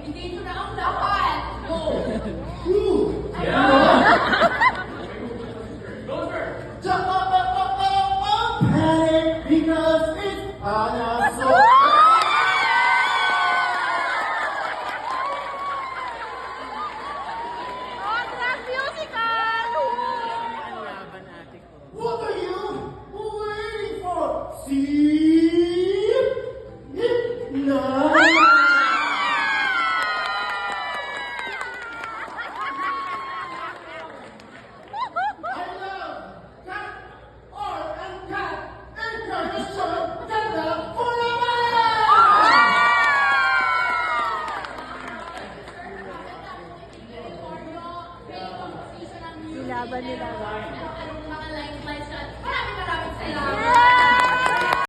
Ibigay ko na ang lahat. Go! Panic because it's Panasonic. What are you waiting for? See it now. I love cat or and cat incarnation ganda forever. Nilaban nila. Anong mga lifelines